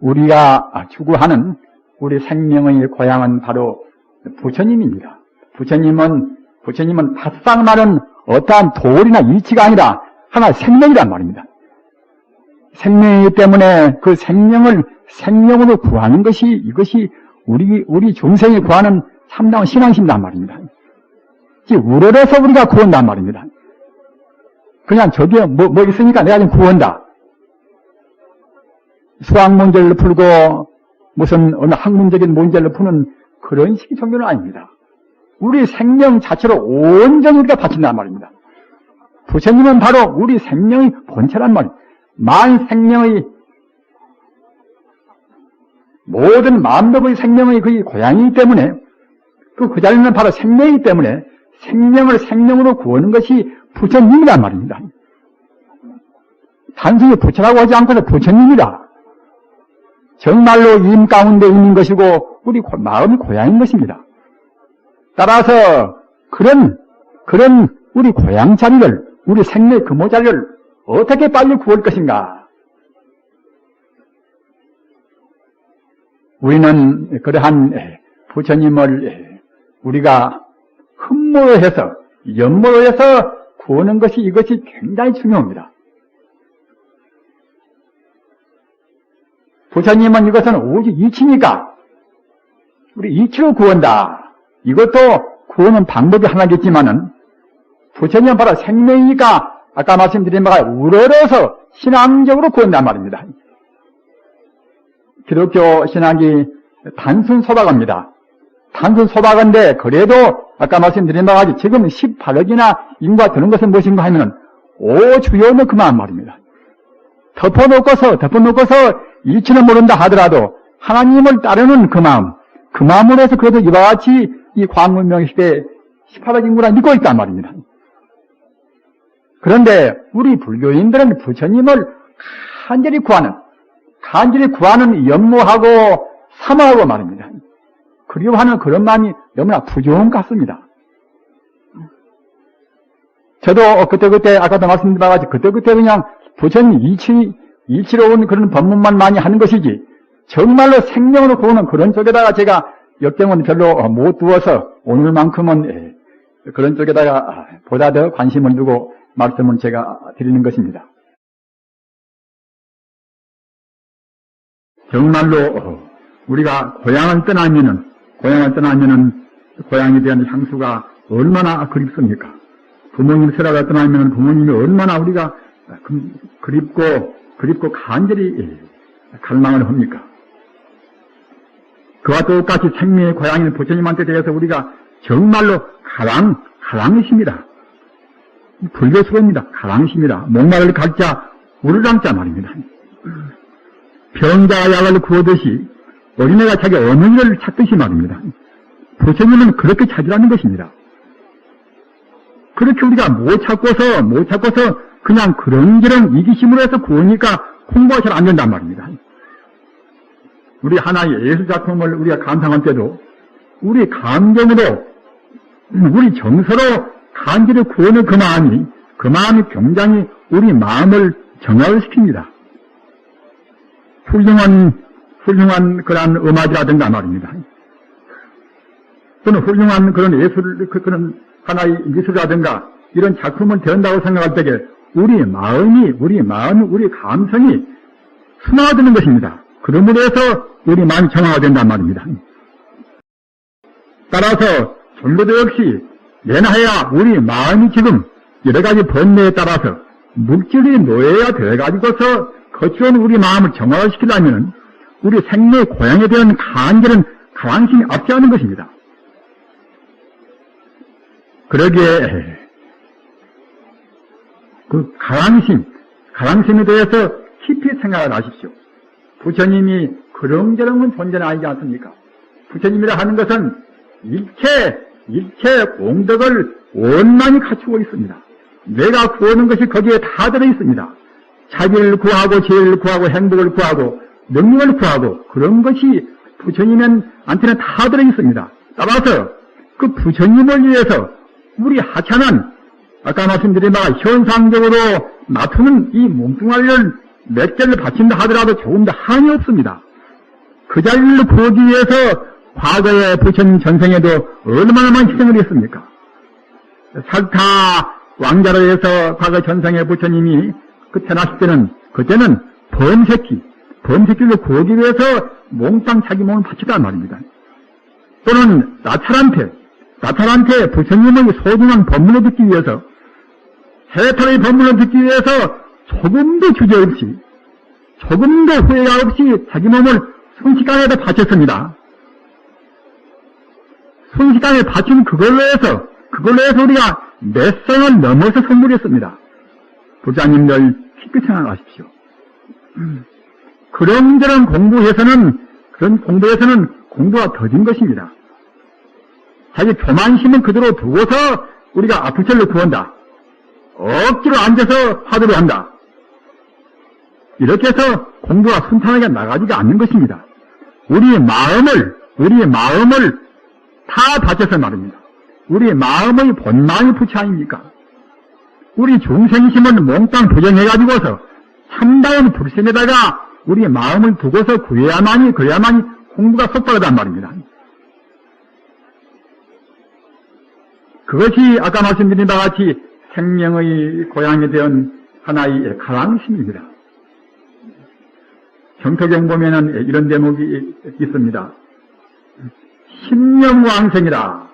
우리가 추구하는 우리 생명의 고향은 바로 부처님입니다. 부처님은 바싹 마른 어떠한 돌이나 이치가 아니라 하나의 생명이란 말입니다. 생명이기 때문에 그 생명을 생명으로 구하는 것이 이것이 우리 중생이 구하는 참다운 신앙심이란 말입니다. 우러러서 우리가 구한단 말입니다. 그냥 저기에 뭐 있으니까 내가 좀 구한다. 수학 문제를 풀고 무슨 어느 학문적인 문제를 푸는 그런 식의 종교는 아닙니다. 우리 생명 자체로 온전히 우리가 바친단 말입니다. 부처님은 바로 우리 생명의 본체란 말입니다. 만 생명의 모든 만법의 생명의 그 고향이기 때문에 그 자리는 바로 생명이기 때문에 생명을 생명으로 구하는 것이 부처님이란 말입니다. 단순히 부처라고 하지 않고서 부처님이라. 정말로 임 가운데 있는 것이고 우리 마음이 고향인 것입니다. 따라서 그런 우리 고향 자리를, 우리 생명의 근무 자리를 어떻게 빨리 구할 것인가? 우리는 그러한 부처님을 우리가 흠모로 해서, 연모로 해서 구하는 것이 이것이 굉장히 중요합니다. 부처님은 이것은 오직 이치니까 우리 이치로 구한다. 이것도 구하는 방법이 하나겠지만은 부처님은 바로 생명이니까 아까 말씀드린 바가 우러러서 신앙적으로 구한단 말입니다. 기독교 신학이 단순 소박합니다. 단순 소박한데 그래도 아까 말씀드린 바가 지금 18억이나 인구가 드는 것은 무엇인가 하면은 오주요는 그만 말입니다. 덮어놓고서 이치는 모른다 하더라도 하나님을 따르는 그 마음으로 해서 그래도 이와 같이 이 광문명 시대에 18억 인구나 믿고 있단 말입니다. 그런데 우리 불교인들은 부처님을 간절히 구하는 연모하고 사모하고 말입니다. 그리워하는 그런 마음이 너무나 부족한 것 같습니다. 저도 그때 아까도 말씀드린 바와 같이 그때 그냥 부처님 이치로 온 그런 법문만 많이 하는 것이지 정말로 생명으로 구하는 그런 쪽에다가 제가 역경은 별로 못 두어서 오늘만큼은 그런 쪽에다가 보다 더 관심을 두고 말씀을 제가 드리는 것입니다. 정말로 우리가 고향을 떠나면은 고향에 대한 향수가 얼마나 그립습니까? 부모님 세라가 떠나면 부모님이 얼마나 우리가 그립고 간절히 갈망을 합니까? 그와 똑같이 생명의 고향인 부처님한테 대해서 우리가 정말로 가랑이십니다. 불교스러입니다. 가랑이십니다. 목마를 갈자 우르랑자 말입니다. 병자가 약을 구하듯이 어린애가 자기 어머니를 찾듯이 말입니다. 부처님은 그렇게 찾으라는 것입니다. 그렇게 우리가 못 찾고서 그냥 그런저런 이기심으로 해서 구하니까 공부가 잘 안 된단 말입니다. 우리 하나의 예술작품을 우리가 감상할 때도 우리 감정으로, 우리 정서로 간절히 구하는 그 마음이 굉장히 우리 마음을 정화를 시킵니다. 훌륭한 그런 음악이라든가 말입니다. 또는 훌륭한 그런 예술, 그런 하나의 미술이라든가 이런 작품을 대한다고 생각할 때에 우리 마음이, 우리 감성이 순화되는 것입니다. 그러므로 해서 우리 마음이 정화가 된단 말입니다. 따라서 전부도 역시 내나해야 우리 마음이 지금 여러 가지 번뇌에 따라서 물질이 노예가 되어가지고서 거치온 우리 마음을 정화를 시키려면 우리 생명의 고향에 대한 간절한 가랑심이 앞지 않은 것입니다. 그러기에 그 가랑심에 대해서 깊이 생각을 하십시오. 부처님이 그렁저렁은 존재는 아니지 않습니까? 부처님이라 하는 것은 일체 공덕을 원만히 갖추고 있습니다. 내가 구하는 것이 거기에 다 들어 있습니다. 자비를 구하고 지혜를 구하고 행복을 구하고 능력을 구하고 그런 것이 부처님한테는 다 들어 있습니다. 따라서 그 부처님을 위해서 우리 하찮은 아까 말씀드린 바가 현상적으로 나타는 이 몸뚱아리를 몇 개를 바친다 하더라도 조금 더 한이 없습니다. 그 자리를 구하기 위해서 과거의 부처님 전생에도 얼마나 많은 희생을 했습니까? 살타 왕자로 해서 과거 전생의 부처님이 태어났을 때는, 그때는 범새끼를 구하기 위해서 몽땅 자기 몸을 바치단 말입니다. 또는 나탈한테 부처님의 소중한 법문을 듣기 위해서, 해탈의 법문을 듣기 위해서 조금도 주저없이, 조금도 후회가 없이 자기 몸을 순식간에도 바쳤습니다. 순식간에 바친 그걸로 해서 우리가 몇 성을 넘어서 선물했습니다. 부자님들 깊이 생각하십시오. 그런저런 공부에서는 공부가 더딘 것입니다. 자기 교만심은 그대로 두고서 우리가 부처를 구한다. 억지로 앉아서 화두를 한다. 이렇게 해서 공부가 순탄하게 나가지가 않는 것입니다. 우리의 마음을 다 바쳐서 말입니다. 우리의 마음의 본마음이 부처 아닙니까? 우리 중생심을 몽땅 부정해가지고서 참다운 불심에다가 우리의 마음을 두고서 그래야만이 공부가 속도하단 말입니다. 그것이 아까 말씀드린 바와 같이 생명의 고향에 대한 하나의 가랑심입니다. 정토경 보면은 이런 대목이 있습니다. 신명왕생이라.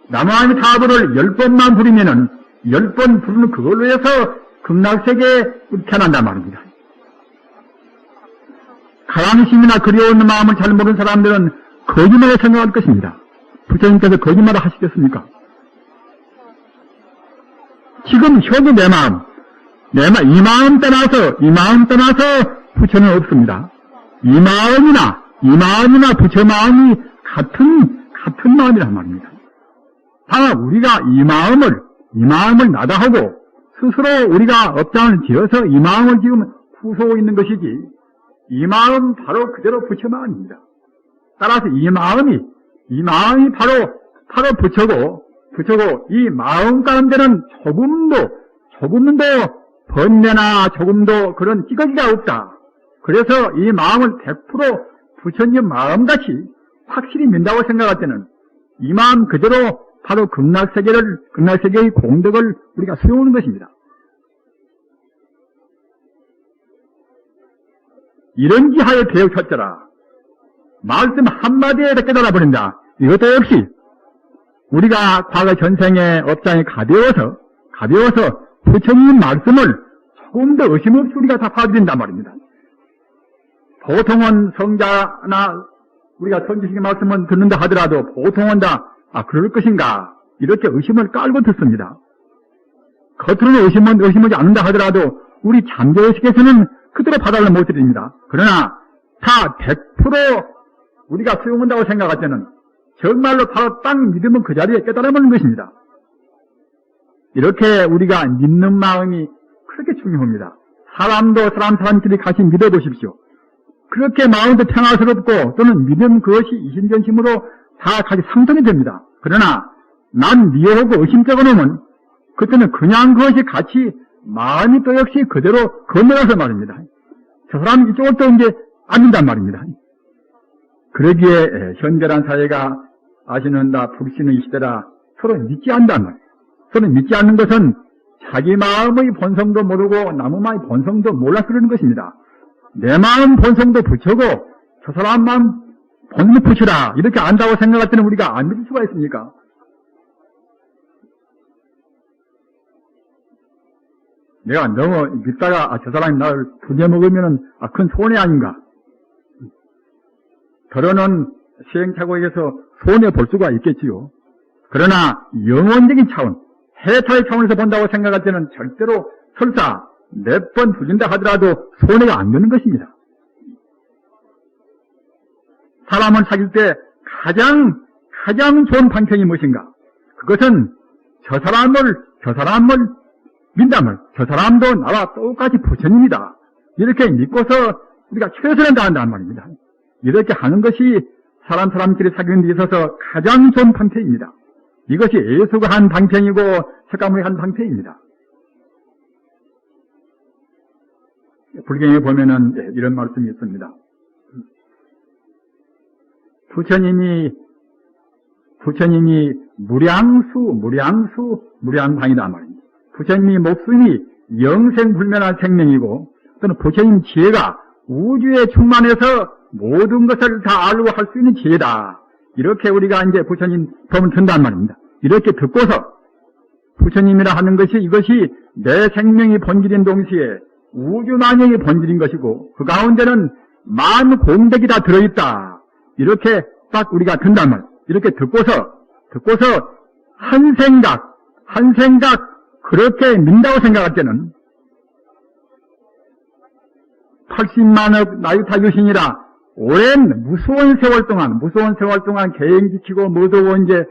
나무아미 타도를 10번만 부리면은 10번 부르는 그걸로 해서 극락세계에 태어난단 말입니다. 가랑심이나 그리운 마음을 잘 모르는 사람들은 거짓말을 생각할 것입니다. 부처님께서 거짓말을 하시겠습니까? 지금 현재 이 마음 떠나서 부처는 없습니다. 이 마음이나 부처 마음이 같은 마음이란 말입니다. 다만 우리가 이 마음을 나다하고 스스로 우리가 업장을 지어서 이 마음을 지금 부수고 있는 것이지, 이 마음 바로 그대로 부처 마음입니다. 따라서 이 마음이 바로 부처고 이 마음 가운데는 조금도 번뇌나 조금도 그런 찌꺼기가 없다. 그래서 이 마음을 100% 부처님 마음같이 확실히 민다고 생각할 때는 이 마음 그대로 바로 극락세계의 공덕을 우리가 수용하는 것입니다. 이런 지하에 배우쳤더라. 말씀 한마디에 깨달아 버린다. 이것도 역시 우리가 과거 전생의 업장이 가벼워서 부처님 말씀을 조금 더 의심 없이 우리가 다 봐드린단 말입니다. 보통은 성자나 우리가 선지식의 말씀을 듣는다 하더라도 보통은 다 그럴 것인가 이렇게 의심을 깔고 듣습니다. 겉으로는 의심하지 않는다 하더라도 우리 잠재의식에서는 그대로 받아를 못 드립니다. 그러나 다 100% 우리가 수용한다고 생각할 때는 정말로 바로 딱 믿으면 그 자리에 깨달아보는 것입니다. 이렇게 우리가 믿는 마음이 그렇게 중요합니다. 사람끼리 같이 믿어보십시오. 그렇게 마음도 평화스럽고 또는 믿음 그것이 이심전심으로 다 같이 상통이 됩니다. 그러나 난 미워하고 의심쩍어 놓으면 그때는 그냥 그것이 같이 마음이 또 역시 그대로 건너가서 말입니다. 저 사람이 이쪽을 또 이제 안 믿단 말입니다. 그러기에 현대란 사회가 아시는다 불신의 시대라 서로 믿지 않단 말이에요. 서로 믿지 않는 것은 자기 마음의 본성도 모르고 남의 마음의 본성도 몰라서 그러는 것입니다. 내 마음 본성도 부처고 저 사람 마음 본성도 부처라 이렇게 안다고 생각할 때는 우리가 안 믿을 수가 있습니까? 내가 너무 믿다가 저 사람이 나를 부려먹으면 큰 손해 아닌가? 더러는 시행착오에서 손해 볼 수가 있겠지요. 그러나 영원적인 차원, 해탈의 차원에서 본다고 생각할 때는 절대로 설사 몇 번 부진다 하더라도 손해가 안 되는 것입니다. 사람을 사귈 때 가장 좋은 방편이 무엇인가? 그것은 저 사람을 민담을, 저 사람도 나와 똑같이 부처님이다. 이렇게 믿고서 우리가 최선을 다한다는 말입니다. 이렇게 하는 것이 사람끼리 사귀는 데 있어서 가장 좋은 방편입니다. 이것이 예수가 한 방편이고 석가모니 한 방편입니다. 불경에 보면은 이런 말씀이 있습니다. 부처님이 무량방이다 말입니다. 부처님이 목숨이 영생불멸한 생명이고, 또는 부처님 지혜가 우주에 충만해서 모든 것을 다 알고 할 수 있는 지혜다. 이렇게 우리가 이제 부처님 법을 든단 말입니다. 이렇게 듣고서 부처님이라 하는 것이 이것이 내 생명이 본질인 동시에 우주만영이 본질인 것이고 그 가운데는 만 공덕이 다 들어있다. 이렇게 딱 우리가 든단 말이에요. 이렇게 듣고서 한 생각 그렇게 민다고 생각할 때는 80만억 나유타 유신이라 오랜 무서운 세월 동안 계행 지키고 뭐도 이제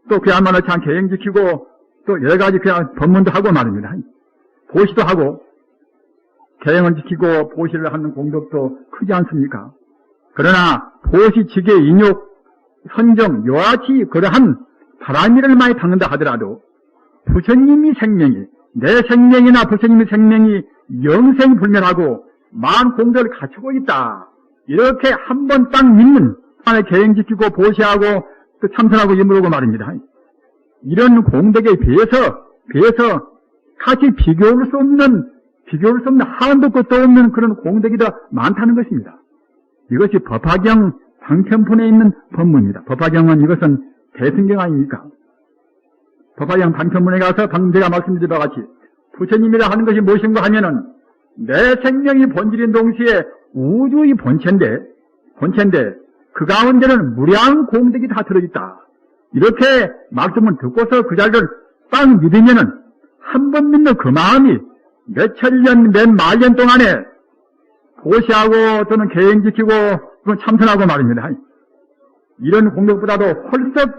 또 그야말로 참 계행 지키고 또 여러 가지 그냥 법문도 하고 말입니다. 보시도 하고 계행을 지키고 보시를 하는 공덕도 크지 않습니까? 그러나 보시, 직계, 인욕, 선정, 요하치 그러한 바람이를 많이 닦는다 하더라도 부처님이 생명이 내 생명이나 부처님의 생명이 영생불멸하고 만 공덕을 갖추고 있다. 이렇게 한 번 딱 믿는 안에 계행 지키고 보시하고 또 참선하고 이물고 말입니다. 이런 공덕에 비해서 같이 비교할 수 없는 한도 끝도 없는 그런 공덕이 더 많다는 것입니다. 이것이 법화경 방편문에 있는 법문입니다. 법화경은 이것은 대승경 아닙니까? 법화경 방편문에 가서 방금 제가 말씀드린 바와 같이 부처님이라 하는 것이 무엇인가 하면은 내 생명이 본질인 동시에 우주의 본체인데 그 가운데는 무량 공덕이 다 들어있다. 이렇게 말씀을 듣고서 그 자리를 딱 믿으면은 한 번 믿는 그 마음이 몇 천년, 몇 만년 동안에 보시하고 또는 계행 지키고 참선하고 말입니다. 이런 공덕보다도 헐썩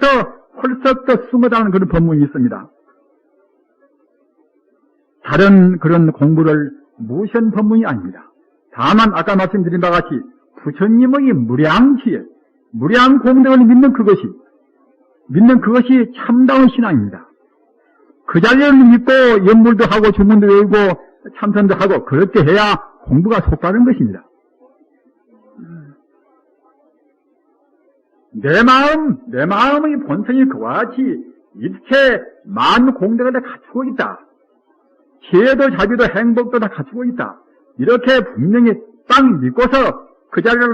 더 숨어다는 그런 법문이 있습니다. 다른 그런 공부를 무시한 법문이 아닙니다. 다만 아까 말씀드린 바와 같이 부처님의 무량지혜, 무량 공덕을 믿는 그것이 참다운 신앙입니다. 그 자리를 믿고 연물도 하고 주문도 외우고 참선도 하고 그렇게 해야 공부가 속다는 것입니다. 내 마음의 본성이 그와 같이 일체 만 공덕을 다 갖추고 있다. 지혜도 자비도 행복도 다 갖추고 있다. 이렇게 분명히 딱 믿고서 그 자리를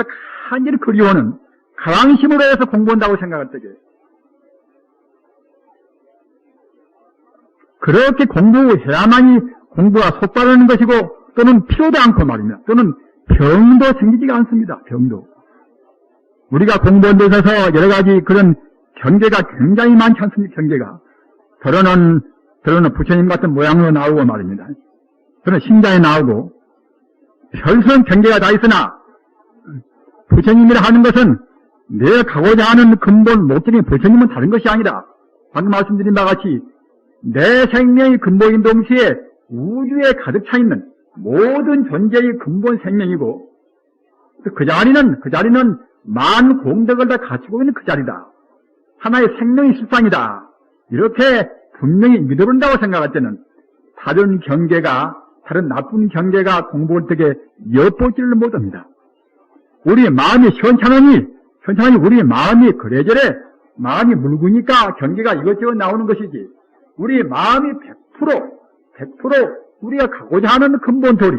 간절히 그리워하는 가랑심으로 해서 공부한다고 생각할 때에 그렇게 공부해야만이 공부가 속바르는 것이고 또는 필요도 않고 말입니다. 또는 병도 생기지가 않습니다. 병도. 우리가 공부한 데 있어서 여러 가지 그런 경계가 굉장히 많지 않습니까? 경계가. 더러는 부처님 같은 모양으로 나오고 말입니다. 더러는 신자에 나오고 별수는 경계가 다 있으나 부처님이라 하는 것은 내가 가고자 하는 근본 목적인 부처님은 다른 것이 아니라 방금 말씀드린 바와 같이 내 생명이 근본인 동시에 우주에 가득 차 있는 모든 존재의 근본 생명이고 그 자리는 만 공덕을 다 갖추고 있는 그 자리다. 하나의 생명의 실상이다. 이렇게 분명히 믿어본다고 생각할 때는 다른 나쁜 경계가 공부할 때에 엿보지를 못합니다. 우리 마음이 시원찮으니 우리 마음이 그래저래 마음이 묽으니까 경계가 이것저것 나오는 것이지 우리 마음이 100% 우리가 가고자 하는 근본 도리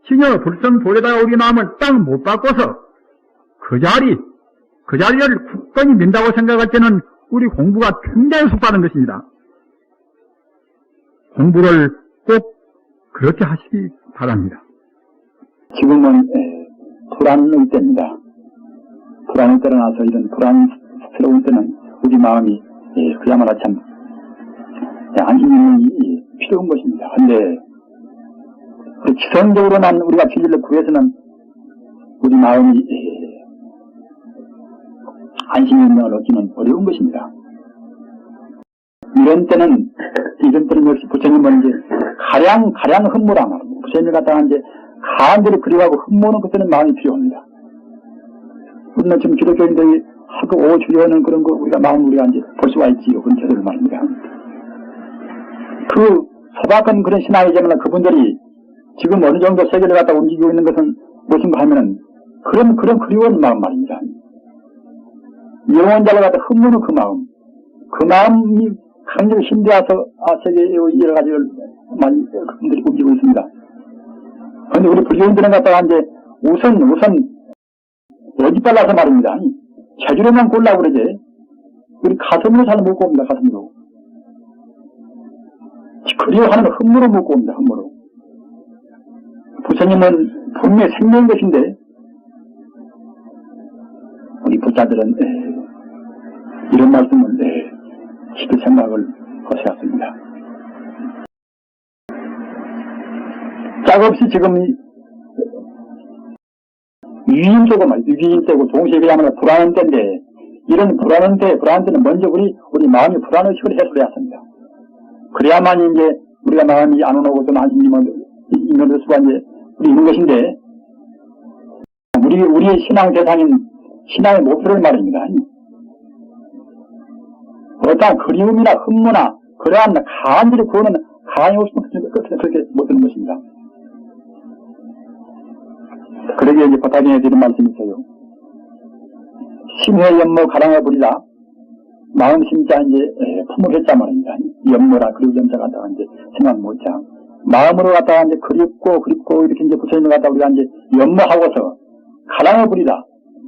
신여 불성 도리에다가 우리 마음을 딱 못 바꿔서 그 자리를 굳건히 민다고 생각할 때는 우리 공부가 굉장히 속다는 것입니다. 공부를 꼭 그렇게 하시기 바랍니다. 지금은 불안의 때입니다. 불안을 떠나서 이런 불안스러운 때는 우리 마음이 그야말로 참 안심이 필요한 것입니다. 그런데 지성적으로만 우리가 진리를 구해서는 우리 마음이 안심을 얻기는 어려운 것입니다. 이런 때는 역시 부처님은 이제 가량 흠모라 말입니다. 부처님을 갖다가 이제 간절히 그리워하고 흠모는 그때는 마음이 필요합니다. 우리는 지금 기독교인들이 하고 주려는 그런 거 우리가 이제 볼 수가 있지요. 그런 제도를 말입니다. 그 소박한 그런 신앙이지만 그분들이 지금 어느 정도 세계를 갖다 움직이고 있는 것은 무엇인가 하면은 그런 그리워하는 마음 말입니다. 영혼자를 갖다 흠모는 그 마음이 강력히 힘대어서 세계의 여러 가지를 많이 그분들이 움직이고 있습니다. 그런데 우리 불교인들은 갖다가 이제 우선 어디 빨라서 말입니다. 재주로만 골라고 그러지 우리 가슴으로 잘 못 봅니다. 가슴으로 그리워하는 흠모로 못 봅니다. 흠모로. 부처님은 분명히 생명인 것인데 우리 부자들은 이런 말씀을 깊이 생각을 하셔야 합니다. 짝없이 지금 유인 때고 동시에 그야말로 불안한 때인데 이런 불안한 때는 먼저 우리 마음이 불안의식을 해소해야 합니다. 그래야만 이제 우리가 마음이 안 오고 좀 안심이 있는 수가 이제 있는 것인데 우리의 신앙 대상인 신앙의 목표를 말입니다. 어떠한 그리움이나 흠모나 그러한 간절히 구하는 가항이 없으면 그렇게 못 되는 것입니다. 그러기에 이제 부탁에 드린 말씀이 있어요. 심회 연모 가랑을 부리라. 마음 심자 이제 품을 했자 말입니다. 연모라 그리고 염자 갖다가 이제 생각 못자. 마음으로 갖다가 이제 그립고 이렇게 이제 부처님을 갖다가 우리가 이제 연모하고서 가랑을 부리라.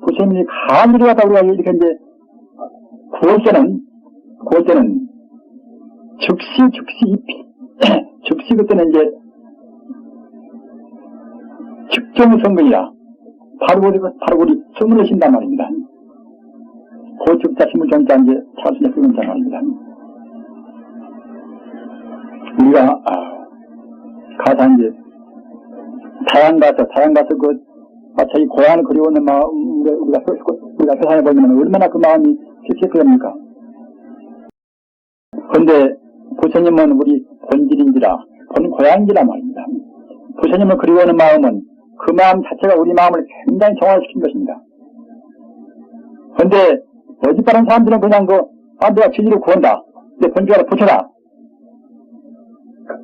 부처님이 간절히 갖다가 우리가 이렇게 이제 구할 때는 즉시 입히 즉시 그때는 이제 직정성근이라 바로 우리 성을 내신단 말입니다. 고측자 심을 정자 이제 차순에 끄는자 말입니다. 우리가 가서 이제 타양 가서 자기 고향을 그리워하는 마음 우리가 회상해 보면 얼마나 그 마음이 씩씩합니까? 그런데 부처님은 우리 본질인지라 본 고향인지라 말입니다. 부처님을 그리워하는 마음은 그 마음 자체가 우리 마음을 굉장히 정화시킨 것입니다. 그런데 어지바른 사람들은 그냥 내가 진리를 구한다. 내 본주가 부처다.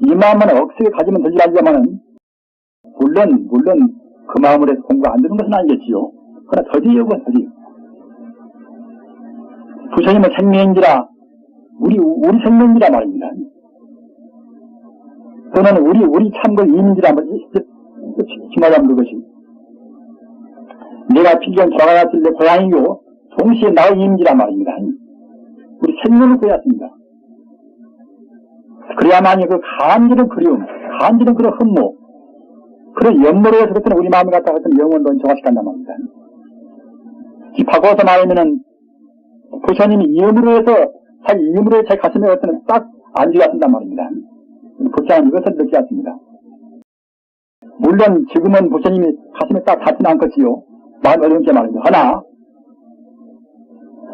이 마음만 억세게 가지면 되지 않지만은 물론 그 마음으로 해서 공부가 안 되는 것은 아니겠지요. 그러나 더디요. 부처님은 생명인지라 우리 생명이라 말입니다. 또는 우리 참고 이민지라 말하면 그것이 내가 필경 돌아가야될 내 고향이요 동시에 나의 이민지라 말입니다. 우리 생명을 구해왔습니다. 그래야만이 그 간절한 그리움, 간절한 그런 흠모, 그런 연모로 해서 그때는 우리 마음을 갖다가 영혼을 정화시킨단 말입니다. 이 바꿔서 말하면은 부처님이 이음으로 해서 자기 가슴에 어떤 딱 안주가 쓴단 말입니다. 부처는 이것을 느끼지 않습니다. 물론 지금은 부처님이 가슴에 딱 닿지는 않겠지요. 마음 어려운 게 말입니다. 하나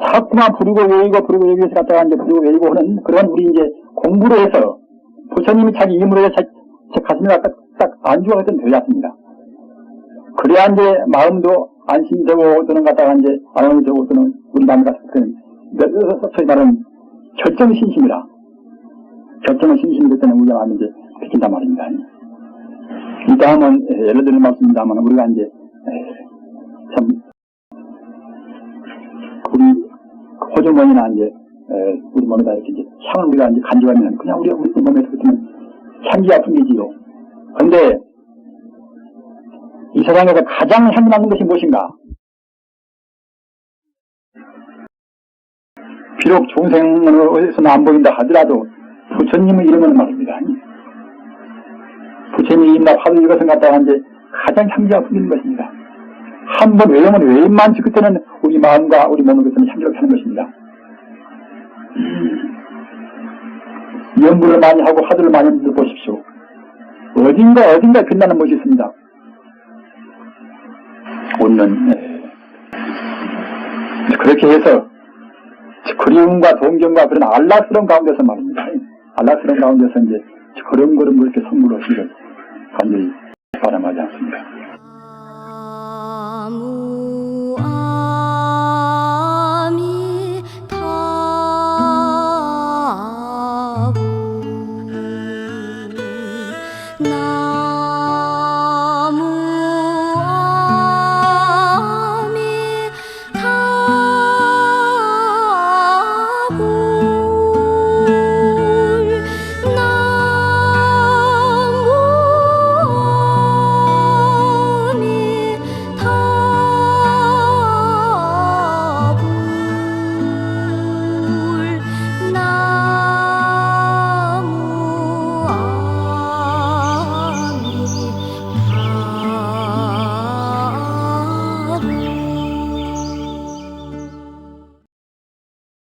자꾸만 부르고 외우고 갖다가 이제 부르고 외우고 하는 그런 우리 이제 공부로 해서 부처님이 자기 이름으로 해서 제 가슴에 딱 안주가 같은 되지 않습니다. 그래야 이제 마음도 안심이 되고 또는 갖다가 이제 안원이 되고 또는 우리 마음이 같은 소위 말하는 결정신심이라. 결정신심이 그때는 우리가 마음이 이제 비킨단 말입니다. 이 다음은 예를 들어 말씀입니다만 우리가 이제 참 우리 호주머니나 이제 우리 몸에다 이렇게 이제 향을 우리가 이제 간직하면 그냥 우리 몸에서 그때는 향기가 풍기지요. 그런데 이 세상에서 가장 향기 나는 것이 무엇인가? 비록 중생으로서는 안 보인다 하더라도 부처님의 이름은 말입니다. 부처님의 이름나 화두 이것은 갖다가 이제 가장 향기가 풍기는 것입니다. 한 번 외우면 외임만치 그때는 우리 마음과 우리 몸을 그때는 향기롭게 하는 것입니다. 연구를 많이 하고 화두를 많이 보십시오. 어딘가 빛나는 것이 있습니다. 오늘은 그렇게 해서 그리움과 동경과 그런 안락스러운 가운데서 말입니다. 안락스러운 가운데서 이제 걸음걸음 그렇게 선물을 하시길 간절히 바람하지 않습니다.